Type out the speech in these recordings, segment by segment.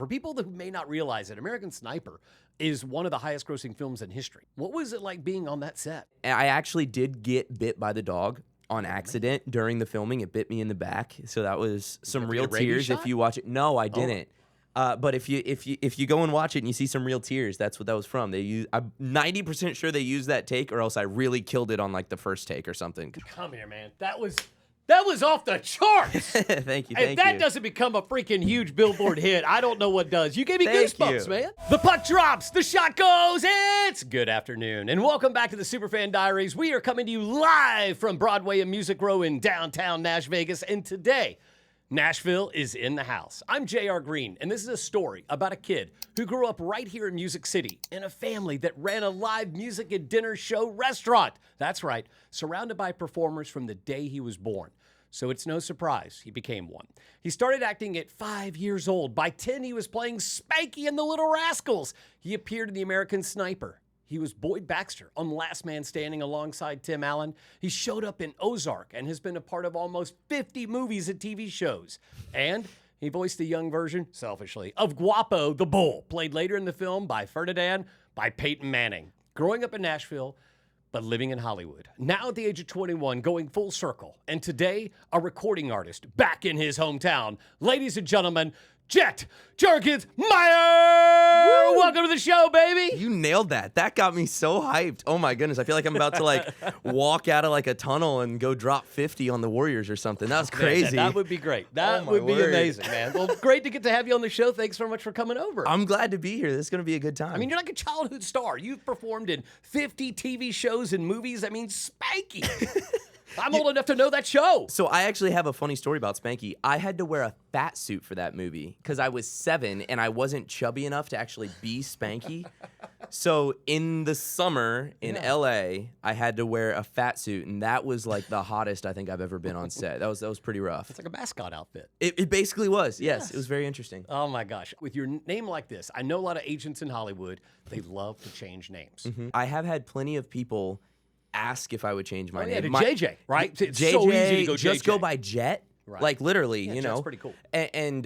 For people who may not realize it, American Sniper is one of the highest grossing films in history. What was it like being on that set? I actually did get bit by the dog on accident during the filming. It bit me in the back, so that was some real tears. If you watch it, no, I didn't. But if you go and watch it and you see some real tears, that's what that was from. I'm 90% sure they used that take, or else I really killed it on like the first take or something. Come here, man. That was off the charts. Thank you. If that doesn't become a freaking huge Billboard hit, I don't know what does. You gave me goosebumps, man. The puck drops, the shot goes, it's good afternoon. And welcome back to the Superfan Diaries. We are coming to you live from Broadway and Music Row in downtown Nash Vegas. And today, Nashville is in the house. I'm J.R. Greene, and this is a story about a kid who grew up right here in Music City in a family that ran a live music and dinner show restaurant. That's right, surrounded by performers from the day he was born. So it's no surprise he became one. He started acting at 5 years old. By 10, he was playing Spanky in the Little Rascals. He appeared in The American Sniper. He was Boyd Baxter on Last Man Standing alongside Tim Allen. He showed up in Ozark and has been a part of almost 50 movies and TV shows. And he voiced the young version, selfishly, of Guapo the Bull, played later in the film by Ferdinand by Peyton Manning. Growing up in Nashville, but living in Hollywood. Now at the age of 21, going full circle. And today, a recording artist back in his hometown. Ladies and gentlemen, Jet Jurgensmeyer! Woo! Welcome to the show, baby! You nailed that. That got me so hyped. Oh my goodness. I feel like I'm about to walk out of a tunnel and go drop 50 on the Warriors or something. That was crazy. Man, that would be great. That would be amazing, man. Well, great to get to have you on the show. Thanks so much for coming over. I'm glad to be here. This is going to be a good time. I mean, you're like a childhood star. You've performed in 50 TV shows and movies. I mean, Spanky. I'm old enough to know that show. So I actually have a funny story about Spanky. I had to wear a fat suit for that movie because I was 7 and I wasn't chubby enough to actually be Spanky. So in the summer in LA, I had to wear a fat suit, and that was like the hottest I think I've ever been on set. That was pretty rough. It's like a mascot outfit. It basically was. Yes, it was very interesting. Oh my gosh. With your name like this, I know a lot of agents in Hollywood, they love to change names. Mm-hmm. I have had plenty of people ask if I would change my name. To JJ, right? It's JJ, so easy to go just JJ. go by Jet. Right. Like literally, Yeah, you know. Jet's pretty cool. And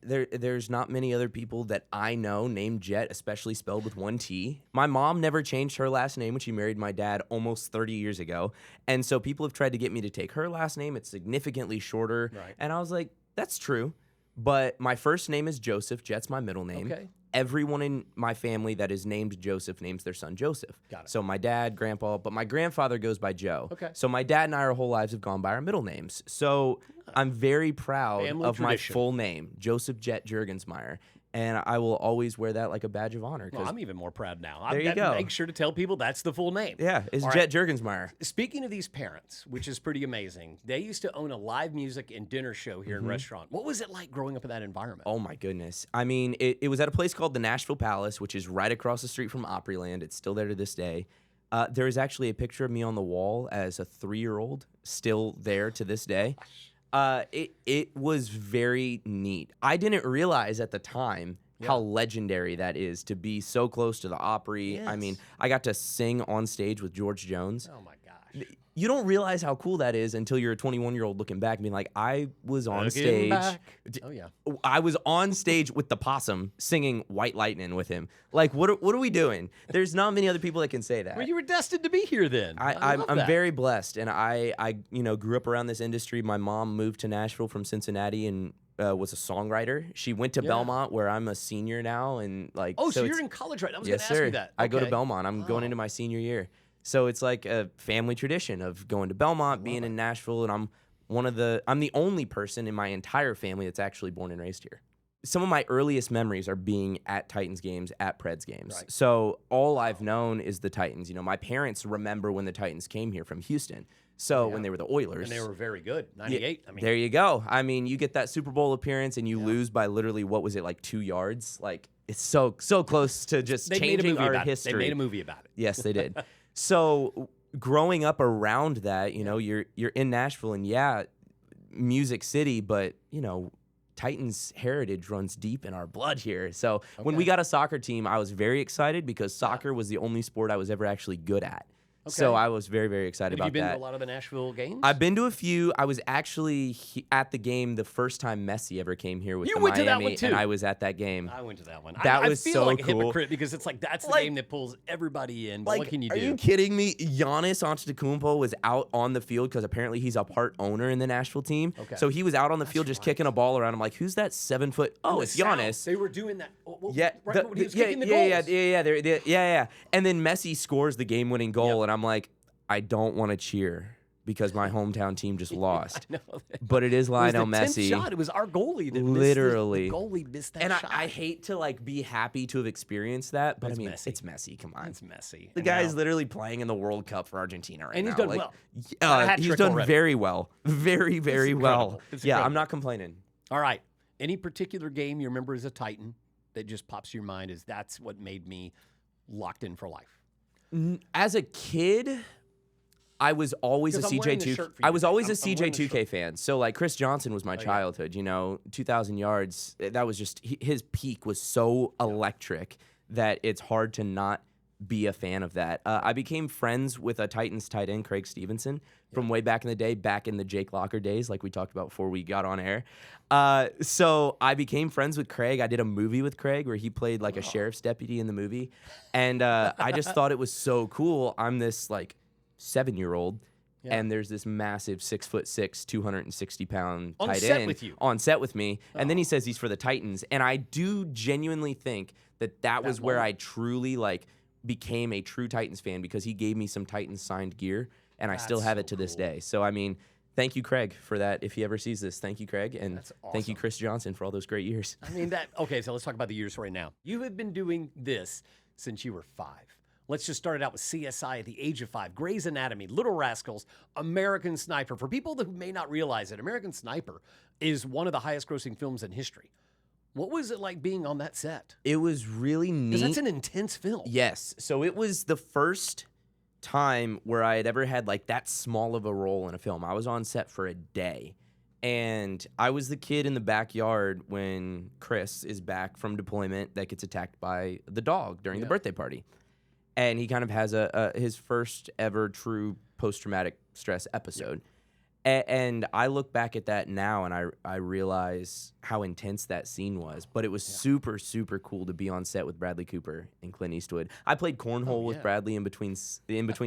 there's not many other people that I know named Jet, especially spelled with one T. My mom never changed her last name when she married my dad almost 30 years ago. And so people have tried to get me to take her last name. It's significantly shorter. Right. And I was like, that's true. But my first name is Joseph. Jet's my middle name. Okay. Everyone in my family that is named Joseph names their son Joseph. Got it. So my dad, grandpa, but my grandfather goes by Joe. Okay. So my dad and I, our whole lives have gone by our middle names. So I'm very proud Family of tradition. my full name, Joseph Jet Jurgensmeyer. And I will always wear that like a badge of honor. Well, I'm even more proud now. There you go. Make sure to tell people that's the full name. Yeah, it's All Jet Jurgensmeyer. Speaking of these parents, which is pretty amazing, they used to own a live music and dinner show here in restaurant. What was it like growing up in that environment? Oh my goodness. I mean, it was at a place called the Nashville Palace, which is right across the street from Opryland. It's still there to this day. There is actually a picture of me on the wall as a 3-year-old, still there to this day. It was very neat. I didn't realize at the time how legendary that is to be so close to the Opry. Yes. I mean, I got to sing on stage with George Jones. Oh my gosh. You don't realize how cool that is until you're a 21-year-old looking back and being like, I was on stage. Back. Oh yeah. I was on stage with the Possum singing White Lightning with him. Like, what are we doing? There's not many other people that can say that. Well, you were destined to be here then. I'm love that. very blessed, and I grew up around this industry. My mom moved to Nashville from Cincinnati and was a songwriter. She went to Belmont, where I'm a senior now, and like. Oh, so you're in college, right? I was going to ask you that. I go to Okay. Belmont. I'm going into my senior year, so it's like a family tradition of going to Belmont, being in Nashville, and I'm the only person in my entire family that's actually born and raised here. Some of my earliest memories are being at Titans games, at Preds games. Right. So all I've known is the Titans. You know, my parents remember when the Titans came here from Houston. So when they were the Oilers. And they were very good. 98. I mean, There you go. I mean, you get that Super Bowl appearance and you lose by literally, what was it, like 2 yards? Like, it's so close to just they made a changing movie our about history. It. They made a movie about it. Yes, they did. So growing up around that, you know, you're in Nashville and Music City, but, you know, Titans heritage runs deep in our blood here. So when we got a soccer team, I was very excited because soccer was the only sport I was ever actually good at. So I was very, very excited about that. Have you been to a lot of the Nashville games? I've been to a few. I was actually at the game the first time Messi ever came here with you the went Miami, to that one too. and I was at that game. I went to that one. That was I feel so like a cool. hypocrite because it's like that's the game that pulls everybody in. But what can you do? Are you kidding me? Giannis Antetokounmpo was out on the field because apparently he's a part owner in the Nashville team. Okay. So he was out on the field just kicking a ball around. I'm like, who's that 7 foot? Oh, it's Giannis. They were doing that. Yeah, right when he was kicking the goals. Yeah. And then Messi scores the game-winning goal, and I'm like, I don't want to cheer because my hometown team just lost. I know. But it is Lionel It was the 10th Messi. shot. It was our goalie that Literally. missed the goalie missed that And shot. I hate to be happy to have experienced that, but It's I mean, Messi. it's Messi. Come on, It's Messi. the And guy's now- literally playing in the World Cup for Argentina right now. And he's done well. He's Hat-trick done already. very well, very, very well. It's Yeah, incredible. I'm not complaining. All right. Any particular game you remember as a Titan that just pops to your mind is that's what made me locked in for life? As a kid, I was always a Because I'm wearing the CJ2. shirt for you I was today. always a I'm wearing the CJ2K fan. So Chris Johnson was my yeah. childhood. 2,000 yards. That was just his peak was so electric that it's hard to not be a fan of that. I became friends with a Titans tight end, Craig Stevenson, from way back in the day, back in the Jake Locker days, like we talked about before we got on air. So I became friends with Craig. I did a movie with Craig where he played a sheriff's deputy in the movie. And I just thought it was so cool. I'm this 7-year-old. Yeah. And there's this massive 6'6", 260-pound On tight set end with you. on set with me. And then he says he's for the Titans. And I do genuinely think that was where I truly became a true Titans fan because he gave me some Titans signed gear, and I still have it to this day. So I mean, thank you, Craig, for that. If he ever sees this, thank you, Craig, and thank you, Chris Johnson, for all those great years. I mean okay, so let's talk about the years right now. You have been doing this since you were 5. Let's just start it out with CSI at the age of 5, Grey's Anatomy, Little Rascals, American Sniper. For people that may not realize it, American Sniper is one of the highest grossing films in history. What was it like being on that set? It was really neat. Because that's an intense film. Yes. So it was the first time where I had ever had that small of a role in a film. I was on set for a day. And I was the kid in the backyard when Chris is back from deployment that gets attacked by the dog during the birthday party. And he kind of has his first ever true post-traumatic stress episode. And I look back at that now and I realize how intense that scene was. But it was super, super cool to be on set with Bradley Cooper and Clint Eastwood. I played cornhole with Bradley in between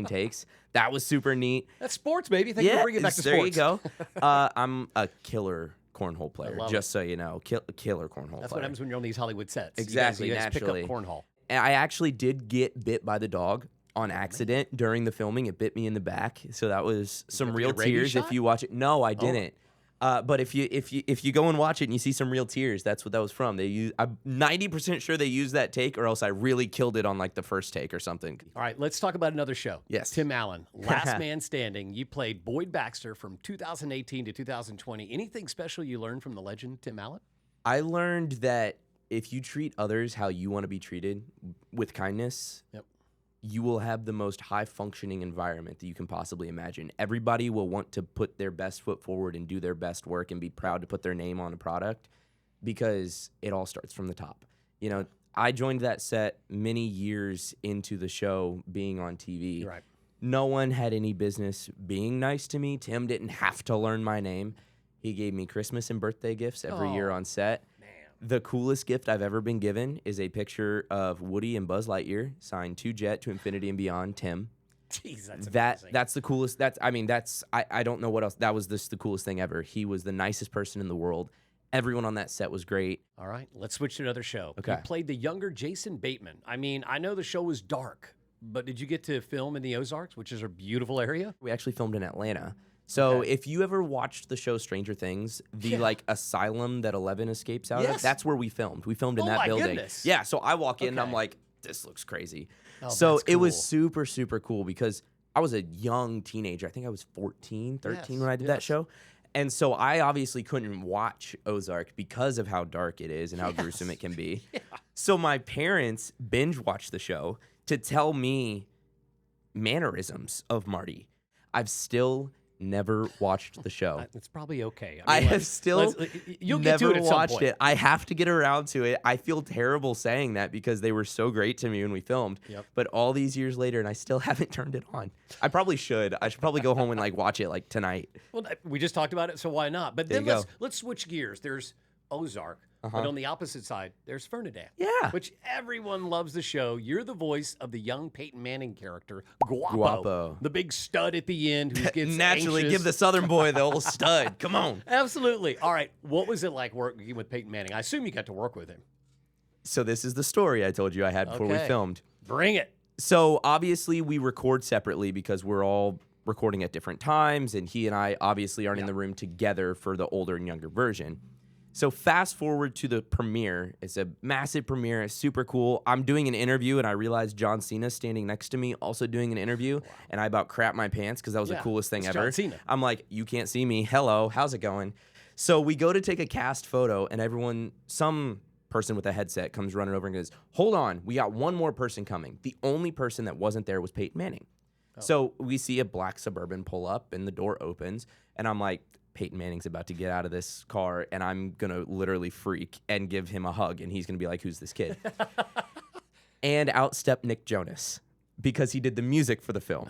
takes. That was super neat. That's sports, baby. Thank you for bringing it back to sports. There you go. I'm a killer cornhole player, just so you know. Killer cornhole player. That's what happens when you're on these Hollywood sets. Exactly, you guys naturally. pick up cornhole. And I actually did get bit by the dog on accident during the filming. It bit me in the back, so that was some you real get a rabies tears. shot? If you watch it, no, I didn't. But if you go and watch it and you see some real tears, that's what that was from. I'm 90% sure they used that take, or else I really killed it on the first take or something. All right, let's talk about another show. Yes. Tim Allen, Last Man Standing. You played Boyd Baxter from 2018 to 2020. Anything special you learned from the legend, Tim Allen? I learned that if you treat others how you want to be treated with kindness, you will have the most high-functioning environment that you can possibly imagine. Everybody will want to put their best foot forward and do their best work and be proud to put their name on a product because it all starts from the top. I joined that set many years into the show being on TV. Right. No one had any business being nice to me. Tim didn't have to learn my name. He gave me Christmas and birthday gifts every year on set. The coolest gift I've ever been given is a picture of Woody and Buzz Lightyear signed to Jet to Infinity and Beyond, Tim. Jeez, that's amazing. That's the coolest. I don't know what else. That was the coolest thing ever. He was the nicest person in the world. Everyone on that set was great. All right, let's switch to another show. Okay. You played the younger Jason Bateman. I mean, I know the show was dark, but did you get to film in the Ozarks, which is a beautiful area? We actually filmed in Atlanta. So if you ever watched the show Stranger Things, the asylum that Eleven escapes out of, that's where we filmed. We filmed in that building. Goodness. Yeah, so I walk in and I'm like, this looks crazy. Oh, so that's it was cool. super, super cool because I was a young teenager. I think I was 14, 13 when I did that show. And so I obviously couldn't watch Ozark because of how dark it is and how gruesome it can be. So my parents binge watched the show to tell me mannerisms of Marty. I've still never watched the show. It's probably okay. I have still you'll get never to it at some watched point. it. I have to get around to it. I feel terrible saying that because they were so great to me when we filmed. Yep. But all these years later, and I still haven't turned it on. I probably should. I should probably go home and like watch it like tonight. Well, we just talked about it, so why not? But There then you go. let's switch gears. There's Ozark, but on the opposite side, there's Ferdinand. Yeah. Which everyone loves the show. You're the voice of the young Peyton Manning character, Guapo. the big stud at the end who gets Naturally, anxious. give the Southern boy the old stud. Come on. Absolutely. All right. What was it like working with Peyton Manning? I assume you got to work with him. So this is the story I told you I had before we Okay. filmed. Bring it. So obviously we record separately because we're all recording at different times, and he and I obviously aren't in the room together for the older and younger version. So fast forward to the premiere. It's a massive premiere. It's super cool. I'm doing an interview, and I realized John Cena's standing next to me also doing an interview, and I about crap my pants because that was the coolest thing it's ever. John Cena. I'm like, you can't see me. Hello, how's it going? So we go to take a cast photo, and some person with a headset comes running over and goes, hold on, we got one more person coming. The only person that wasn't there was Peyton Manning. So we see a black Suburban pull up, and the door opens, and I'm like, Peyton Manning's about to get out of this car, and I'm going to literally freak and give him a hug, and he's going to be like, who's this kid? And out stepped Nick Jonas because he did the music for the film.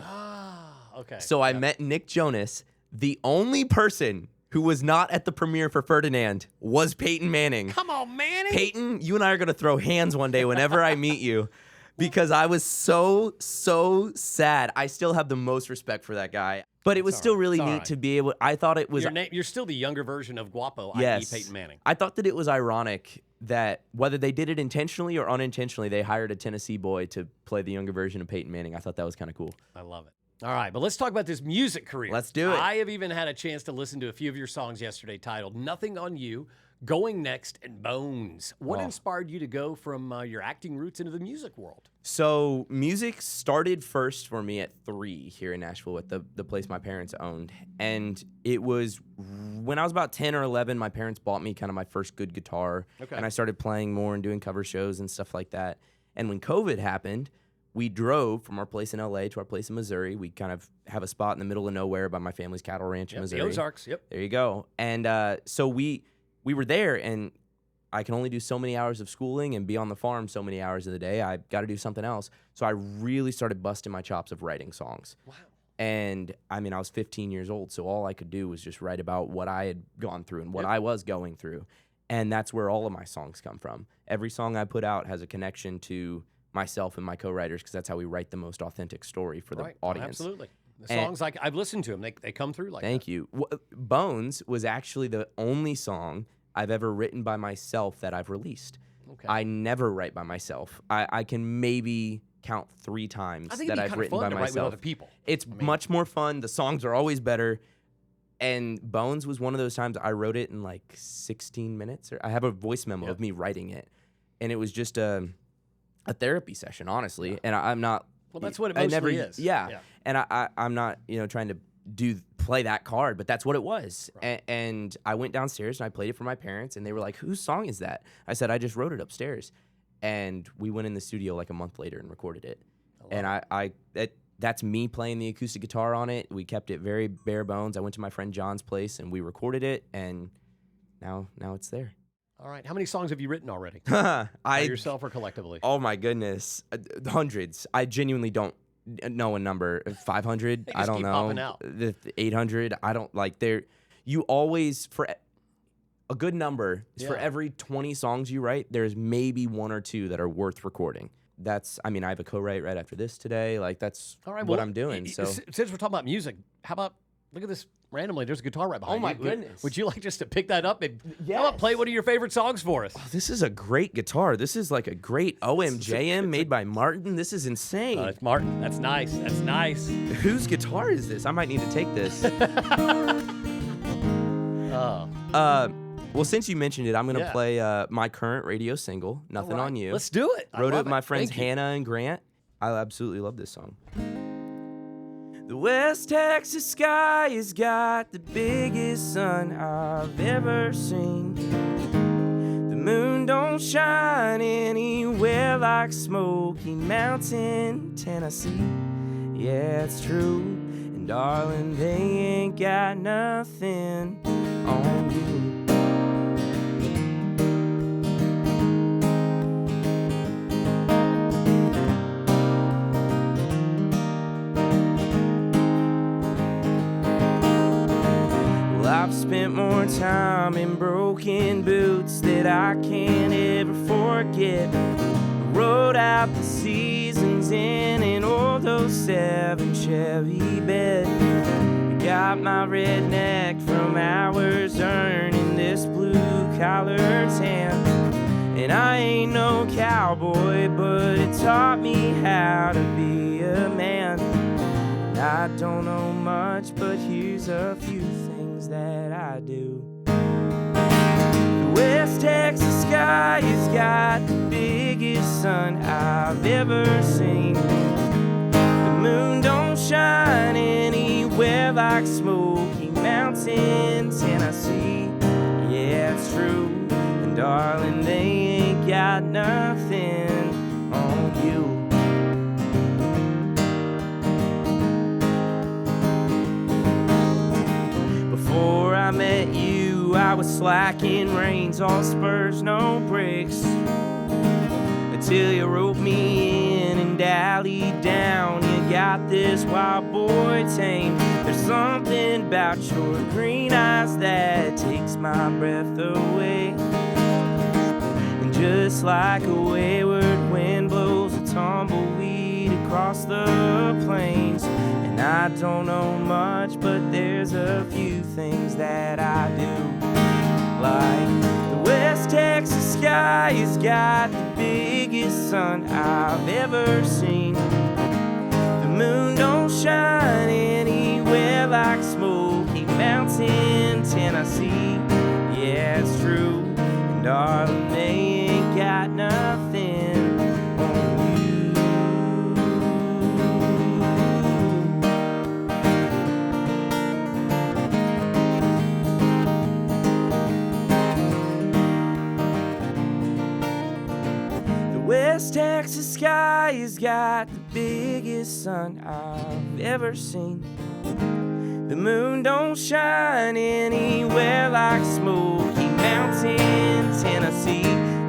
Okay. So I met Nick Jonas. The only person who was not at the premiere for Ferdinand was Peyton Manning. Come on, Manning. Peyton, you and I are going to throw hands one day whenever I meet you because I was so sad. I still have the most respect for that guy. But it was still really neat to be able. I thought it was. You're still the younger version of Guapo, yes, i.e. Peyton Manning. I thought that it was ironic that whether they did it intentionally or unintentionally, they hired a Tennessee boy to play the younger version of Peyton Manning. I thought that was kind of cool. I love it. All right, but let's talk about this music career. Let's do it. I have even had a chance to listen to a few of your songs yesterday titled Nothing on You, Going Next, and Bones. What inspired you to go from your acting roots into the music world? So music started first for me at 3 here in Nashville at the place my parents owned. And it was when I was about 10 or 11, my parents bought me kind of my first good guitar. Okay. And I started playing more and doing cover shows and stuff like that. And when COVID happened, we drove from our place in LA to our place in Missouri. We kind of have a spot in the middle of nowhere by my family's cattle ranch in Missouri. The Ozarks, yep. There you go. And so we were there, and I can only do so many hours of schooling and be on the farm so many hours of the day. I got to do something else. So I really started busting my chops of writing songs. Wow. And I mean, I was 15 years old, so all I could do was just write about what I had gone through and what I was going through. And that's where all of my songs come from. Every song I put out has a connection to myself and my co-writers because that's how we write the most authentic story for the audience. Absolutely. The songs, I've listened to them. They come through like that. Thank you. Bones was actually the only song I've ever written by myself that I've released. Okay. I never write by myself. I can maybe count 3 times that I've written by to myself. write with other people. It's much more fun. The songs are always better. And Bones was one of those times I wrote it in like 16 minutes. I have a voice memo of me writing it. And it was just a therapy session, honestly. Yeah. And I'm not. Well, that's what it mostly is. Yeah. And I'm not, trying to play that card, but that's what it was. Right. And I went downstairs and I played it for my parents, and they were like, "Whose song is that?" I said, "I just wrote it upstairs." And we went in the studio like a month later and recorded it. That's me playing the acoustic guitar on it. We kept it very bare bones. I went to my friend John's place and we recorded it, and now it's there. All right. How many songs have you written already? By yourself or collectively? Oh my goodness, hundreds. I genuinely don't know a number. 500. I don't know. Popping out. 800. I don't like there. You always for a good number is for every 20 songs you write, there's maybe 1 or 2 that are worth recording. I have a co-write right after this today. Like that's what I'm doing. So since we're talking about music, how about look at this randomly? There's a guitar right behind you. Oh my goodness! Would you like just to pick that up and how about play one of your favorite songs for us? Oh, this is a great guitar. This is like a great OMJM made by Martin. This is insane. It's Martin. That's nice. That's nice. Whose guitar is this? I might need to take this. Well, since you mentioned it, I'm going to play my current radio single, Nothing on You. Let's do it. Wrote it with my friends Hannah and Grant. I absolutely love this song. The West Texas sky has got the biggest sun I've ever seen. The moon don't shine anywhere like Smoky Mountain, Tennessee. Yeah, it's true. And darling, they ain't got nothing on you. I've spent more time in broken boots that I can't ever forget. Rode out the seasons in an old 07 Chevy bed. Got my redneck from hours earning this blue-collar tan. And I ain't no cowboy, but it taught me how to be a man. I don't know much, but here's a few things that I do. The West Texas sky has got the biggest sun I've ever seen. The moon don't shine anywhere like Smoky Mountain, Tennessee. Yeah, it's true. And darling, they ain't got nothing on you. Before I met you, I was slacking reins, all spurs, no brakes. Until you roped me in and dallied down. You got this wild boy tame. There's something about your green eyes that takes my breath away. And just like a wayward wind blows a tumbleweed across the plains. And I don't know much, but there's a few things that I do. Like the West Texas sky has got the biggest sun I've ever seen. The moon don't shine anywhere like Smoky Mountain, Tennessee. Yeah, it's true. And darling, they ain't got nothing on you. West Texas sky has got the biggest sun I've ever seen. The moon don't shine anywhere like Smoky Mountain, Tennessee.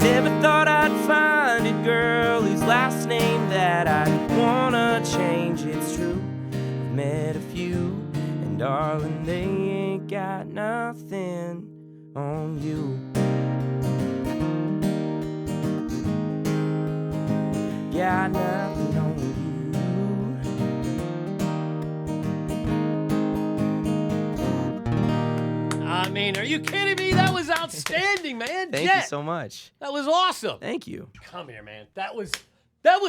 Never thought I'd find a girl whose last name that I'd wanna change. It's true, I've met a few, and darling, they ain't got nothing on you. Got nothing on you. I mean, are you kidding me? That was outstanding, man. Thank you so much. That was awesome. Thank you. Come here, man. That was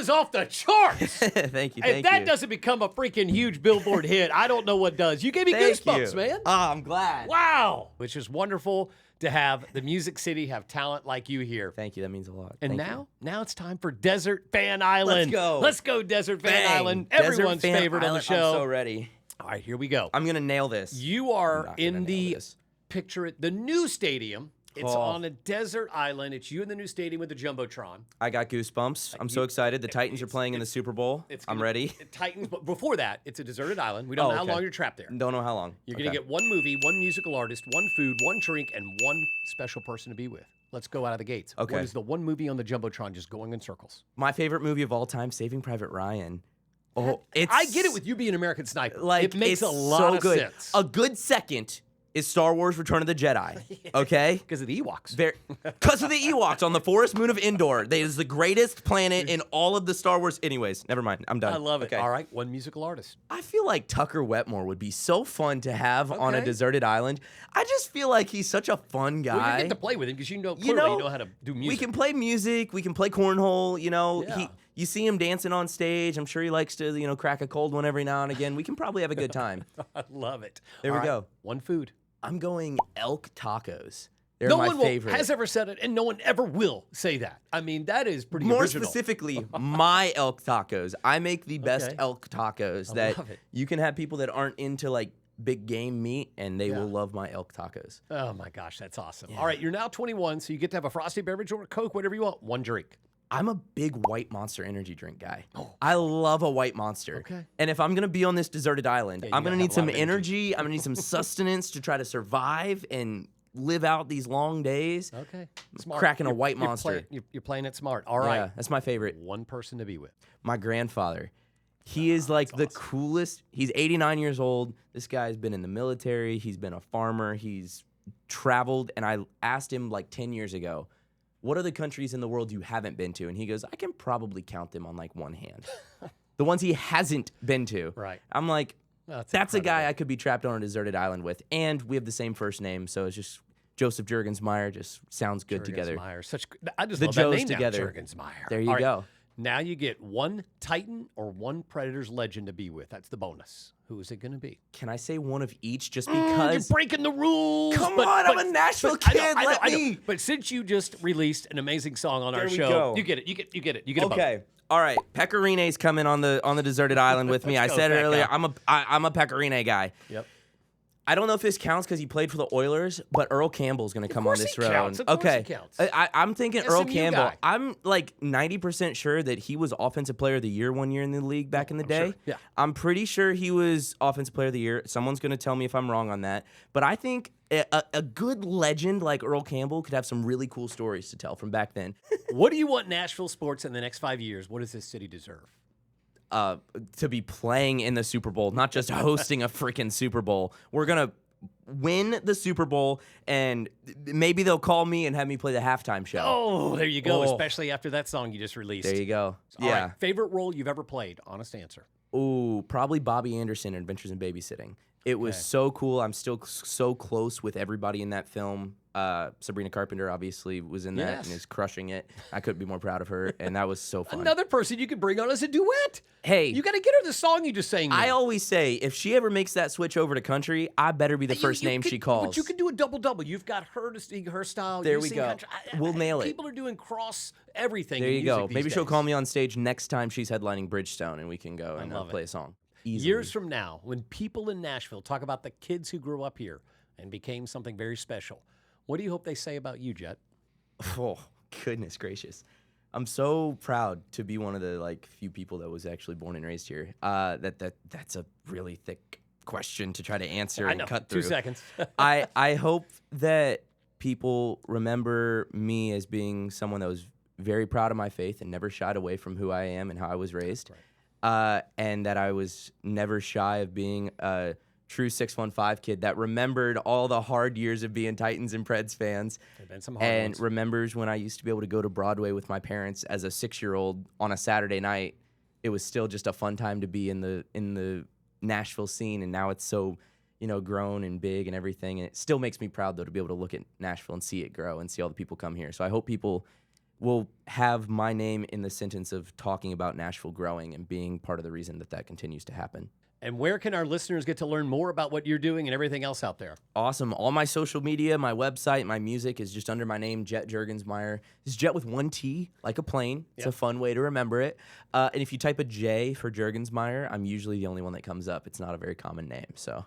off the charts. Thank you. If that doesn't become a freaking huge Billboard hit, I don't know what does. You gave me goosebumps, man. Oh, I'm glad. Wow. Which is wonderful to have the Music City have talent like you here. Thank you. That means a lot. And now it's time for Desert Fan Island. Let's go, Desert Fan Bang. Island. Everyone's Desert Fan favorite on the Island. show. I'm so ready. All right, here we go. I'm gonna nail this. You are in the the new stadium. It's Oh. on a desert island. It's you in the new stadium with the Jumbotron. I got goosebumps. I'm so excited. The Titans are playing in the Super Bowl. I'm ready. Titans, but before that, it's a deserted island. We don't know how long you're trapped there. Don't know how long. You're going to get one movie, one musical artist, one food, one drink, and one special person to be with. Let's go out of the gates. Okay. What is the one movie on the Jumbotron just going in circles? My favorite movie of all time, Saving Private Ryan. Oh, I get it with you being American Sniper. Like, it makes it's a lot of good. sense. A good second is Star Wars Return of the Jedi. Okay? Because of the Ewoks. Because of the Ewoks on the forest moon of Endor. That is the greatest planet in all of the Star Wars. Anyways, never mind. I'm done. I love it. Okay. All right, one musical artist. I feel like Tucker Wetmore would be so fun to have on a deserted island. I just feel like he's such a fun guy. Well, you get to play with him because you know how to do music. We can play music. We can play cornhole. You know, Yeah. you see him dancing on stage. I'm sure he likes to, crack a cold one every now and again. We can probably have a good time. I love it. There we go. One food. I'm going elk tacos. They're No my one favorite. has ever said it, and no one ever will say that. I mean, that is pretty More original. specifically, my elk tacos. I make the best Okay. elk tacos that love it. you can have people that aren't into like big game meat, and they will love my elk tacos. Oh my gosh, that's awesome. All right, you're now 21, so you get to have a frosty beverage or a Coke, whatever you want. One drink. I'm a big White Monster energy drink guy. I love a White Monster. Okay. And if I'm going to be on this deserted island, Yeah, I'm going to need some energy. I'm going to need some sustenance to try to survive and live out these long days. Okay. Smart. Cracking a White Monster. You're playing it smart. All right. Yeah, that's my favorite. One person to be with. My grandfather. He is like the coolest. He's 89 years old. This guy's been in the military. He's been a farmer. He's traveled. And I asked him like 10 years ago, what are the countries in the world you haven't been to? And he goes, I can probably count them on like one hand. The ones he hasn't been to. Right. I'm like, that's a guy I could be trapped on a deserted island with. And we have the same first name, so it's just Joseph Jurgensmeyer. Just sounds good together. I just The love that Joes name together. now, Jurgensmeyer. There you go. Now you get one Titan or one Predators legend to be with. That's the bonus. Who is it going to be? Can I say one of each just because? You're breaking the rules. Come on, I'm a Nashville kid. Let me. But since you just released an amazing song on our we show, go. you get it. You get it. You get a vote. Okay. All right. Pecorine's coming on the deserted island with me. I said earlier, I'm a Pecorine guy. Yep. I don't know if this counts because he played for the Oilers, but Earl Campbell's going to come on this round. Counts. Of course he counts. I'm thinking SMU Earl Campbell. guy. I'm like 90% sure that he was Offensive Player of the Year one year in the league back in the day. Sure. Yeah. I'm pretty sure he was Offensive Player of the Year. Someone's going to tell me if I'm wrong on that. But I think a good legend like Earl Campbell could have some really cool stories to tell from back then. What do you want Nashville sports in the next 5 years? What does this city deserve? To be playing in the Super Bowl, not just hosting a freaking Super Bowl. We're going to win the Super Bowl, and maybe they'll call me and have me play the halftime show. Oh, there you go, especially after that song you just released. There you go. All right, favorite role you've ever played? Honest answer. Ooh, probably Bobby Anderson in Adventures in Babysitting. It was so cool. I'm still so close with everybody in that film. Sabrina Carpenter obviously was in that and is crushing it. I couldn't be more proud of her, and that was so fun. Another person you could bring on as a duet. Hey. You got to get her the song you just sang. I always say, if she ever makes that switch over to country, I better be the first name she calls. But you could do a double-double. You've got her to sing her style. There you we sing go. country. We'll nail it. People are doing cross everything. There in you music go. these Maybe she'll days. call me on stage next time she's headlining Bridgestone, and we can go and play a song. Easily. Years from now, when people in Nashville talk about the kids who grew up here and became something very special, what do you hope they say about you, Jet? Oh, goodness gracious. I'm so proud to be one of the few people that was actually born and raised here. That's a really thick question to try to answer and cut through. 2 seconds. I hope that people remember me as being someone that was very proud of my faith and never shied away from who I am and how I was raised. Right. And that I was never shy of being a true 615 kid that remembered all the hard years of being Titans and Preds fans. There've been some hard and ones. remembers when I used to be able to go to Broadway with my parents as a 6-year-old on a Saturday night. It was still just a fun time to be in the Nashville scene, and now it's so grown and big and everything. And it still makes me proud though to be able to look at Nashville and see it grow and see all the people come here. So I hope people will have my name in the sentence of talking about Nashville growing and being part of the reason that continues to happen. And where can our listeners get to learn more about what you're doing and everything else out there? Awesome. All my social media, my website, my music is just under my name, Jet Jurgensmeyer. It's Jet with one T, like a plane. It's a fun way to remember it. And if you type a J for Jurgensmeyer, I'm usually the only one that comes up. It's not a very common name, so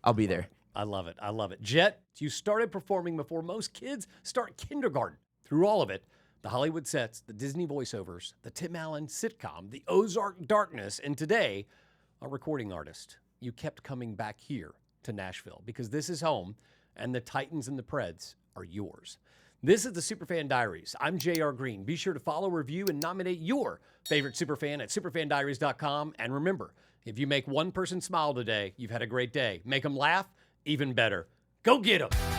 I'll be there. I love it. I love it. Jet, you started performing before most kids start kindergarten. Through all of it, the Hollywood sets, the Disney voiceovers, the Tim Allen sitcom, the Ozark darkness, and today, a recording artist. You kept coming back here to Nashville because this is home and the Titans and the Preds are yours. This is the Superfan Diaries. I'm J.R. Greene. Be sure to follow, review, and nominate your favorite Superfan at superfandiaries.com. And remember, if you make one person smile today, you've had a great day. Make them laugh, even better. Go get them.